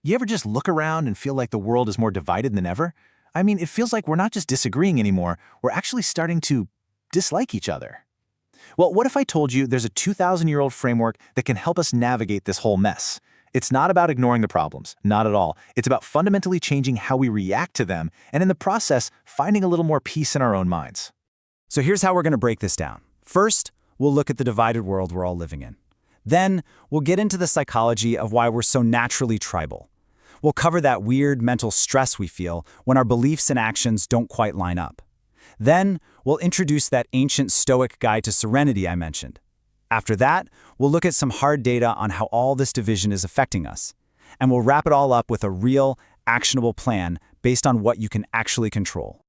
You ever just look around and feel like the world is more divided than ever? I mean, it feels like we're not just disagreeing anymore, we're actually starting to dislike each other. Well, what if I told you there's a 2,000-year-old framework that can help us navigate this whole mess? It's not about ignoring the problems, not at all. It's about fundamentally changing how we react to them, and in the process, finding a little more peace in our own minds. So here's how we're going to break this down. First, we'll look at the divided world we're all living in. Then, we'll get into the psychology of why we're so naturally tribal. We'll cover that weird mental stress we feel when our beliefs and actions don't quite line up. Then, we'll introduce that ancient Stoic guide to serenity I mentioned. After that, we'll look at some hard data on how all this division is affecting us. And we'll wrap it all up with a real, actionable plan based on what you can actually control.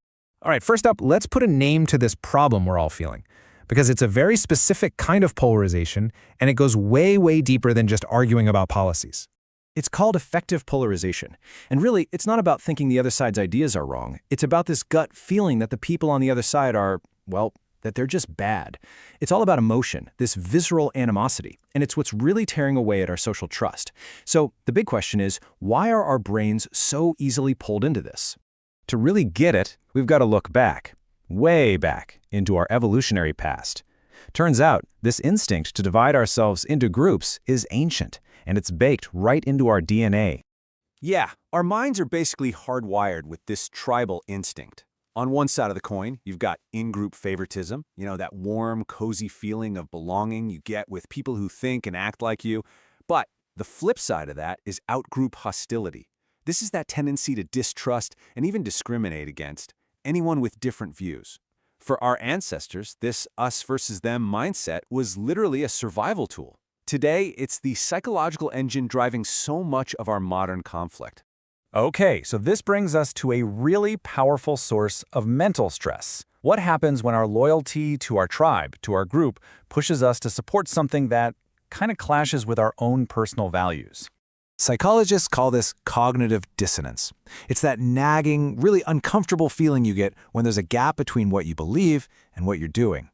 All right, first up, let's put a name to this problem we're all feeling, because it's a very specific kind of polarization, and it goes way, way deeper than just arguing about policies. It's called effective polarization. And really, it's not about thinking the other side's ideas are wrong. It's about this gut feeling that the people on the other side are, well, that they're just bad. It's all about emotion, this visceral animosity, and it's what's really tearing away at our social trust. So the big question is, why are our brains so easily pulled into this? To really get it, we've got to look back, way back, into our evolutionary past. Turns out, this instinct to divide ourselves into groups is ancient, and it's baked right into our DNA. Yeah, our minds are basically hardwired with this tribal instinct. On one side of the coin, you've got in-group favoritism, that warm, cozy feeling of belonging you get with people who think and act like you. But the flip side of that is out-group hostility. This is that tendency to distrust and even discriminate against anyone with different views. For our ancestors, this us versus them mindset was literally a survival tool. Today, it's the psychological engine driving so much of our modern conflict. Okay, so this brings us to a really powerful source of mental stress. What happens when our loyalty to our tribe, to our group, pushes us to support something that kind of clashes with our own personal values? Psychologists call this cognitive dissonance. It's that nagging, really uncomfortable feeling you get when there's a gap between what you believe and what you're doing.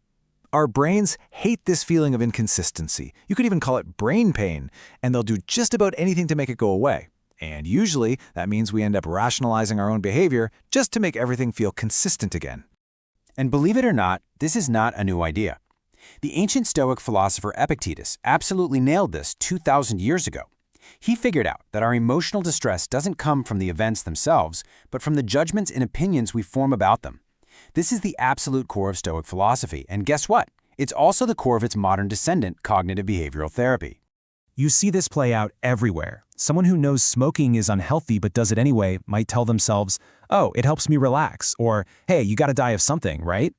Our brains hate this feeling of inconsistency. You could even call it brain pain, and they'll do just about anything to make it go away. And usually, that means we end up rationalizing our own behavior just to make everything feel consistent again. And believe it or not, this is not a new idea. The ancient Stoic philosopher Epictetus absolutely nailed this 2,000 years ago. He figured out that our emotional distress doesn't come from the events themselves, but from the judgments and opinions we form about them. This is the absolute core of Stoic philosophy, and guess what? It's also the core of its modern descendant, cognitive behavioral therapy. You see this play out everywhere. Someone who knows smoking is unhealthy but does it anyway might tell themselves, "Oh, it helps me relax," or "Hey, you gotta die of something, right?"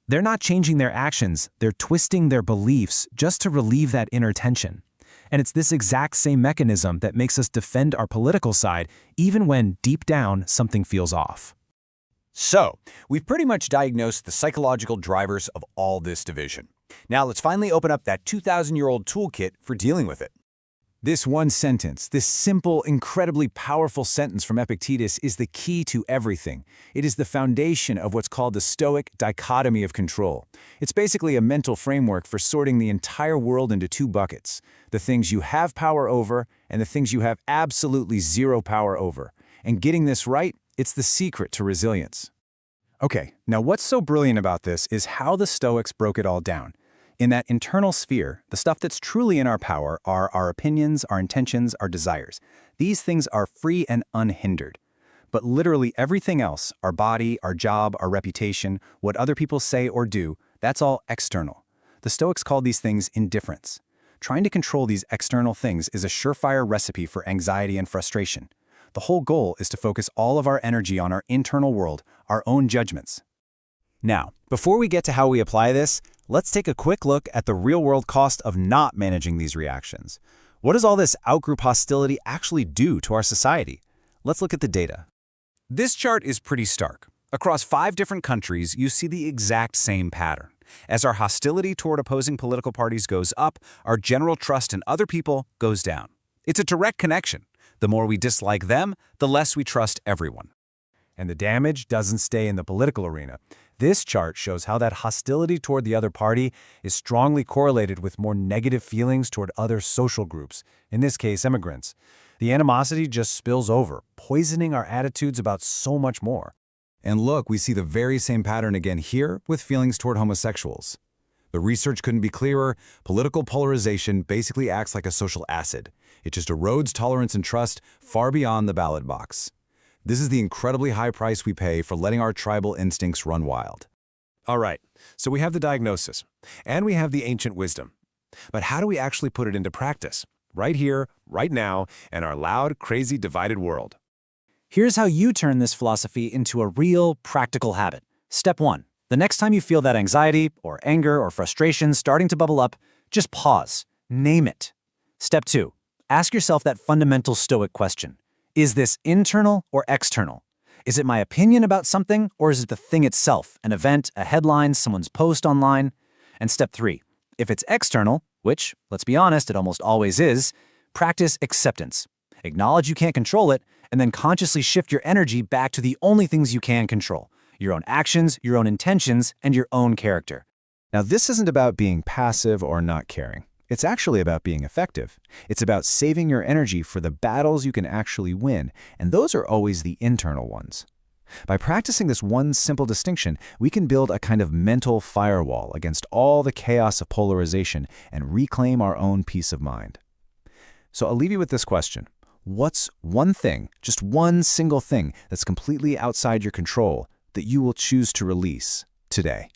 They're not changing their actions, they're twisting their beliefs just to relieve that inner tension. And it's this exact same mechanism that makes us defend our political side even when, deep down, something feels off. So, we've pretty much diagnosed the psychological drivers of all this division. Now let's finally open up that 2,000-year-old toolkit for dealing with it. This one sentence, this simple, incredibly powerful sentence from Epictetus is the key to everything. It is the foundation of what's called the Stoic dichotomy of control. It's basically a mental framework for sorting the entire world into two buckets: the things you have power over and the things you have absolutely zero power over. And getting this right, it's the secret to resilience. Okay, now what's so brilliant about this is how the Stoics broke it all down. In that internal sphere, the stuff that's truly in our power are our opinions, our intentions, our desires. These things are free and unhindered. But literally everything else, our body, our job, our reputation, what other people say or do, that's all external. The Stoics called these things indifference. Trying to control these external things is a surefire recipe for anxiety and frustration. The whole goal is to focus all of our energy on our internal world, our own judgments. Now, before we get to how we apply this, let's take a quick look at the real-world cost of not managing these reactions. What does all this outgroup hostility actually do to our society? Let's look at the data. This chart is pretty stark. Across 5 different countries, you see the exact same pattern. As our hostility toward opposing political parties goes up, our general trust in other people goes down. It's a direct connection. The more we dislike them, the less we trust everyone. And the damage doesn't stay in the political arena. This chart shows how that hostility toward the other party is strongly correlated with more negative feelings toward other social groups, in this case, immigrants. The animosity just spills over, poisoning our attitudes about so much more. And look, we see the very same pattern again here with feelings toward homosexuals. The research couldn't be clearer. Political polarization basically acts like a social acid. It just erodes tolerance and trust far beyond the ballot box. This is the incredibly high price we pay for letting our tribal instincts run wild. All right, so we have the diagnosis, and we have the ancient wisdom. But how do we actually put it into practice? Right here, right now, in our loud, crazy, divided world. Here's how you turn this philosophy into a real, practical habit. Step 1. The next time you feel that anxiety, or anger, or frustration starting to bubble up, just pause. Name it. Step 2. Ask yourself that fundamental Stoic question. Is this internal or external? Is it my opinion about something, or is it the thing itself, an event, a headline, someone's post online? And step 3. If it's external, which, let's be honest, it almost always is, practice acceptance. Acknowledge you can't control it, and then consciously shift your energy back to the only things you can control: your own actions, your own intentions, and your own character. Now, this isn't about being passive or not caring. It's actually about being effective. It's about saving your energy for the battles you can actually win, and those are always the internal ones. By practicing this one simple distinction, we can build a kind of mental firewall against all the chaos of polarization and reclaim our own peace of mind. So I'll leave you with this question. What's one thing, just one single thing, that's completely outside your control that you will choose to release today?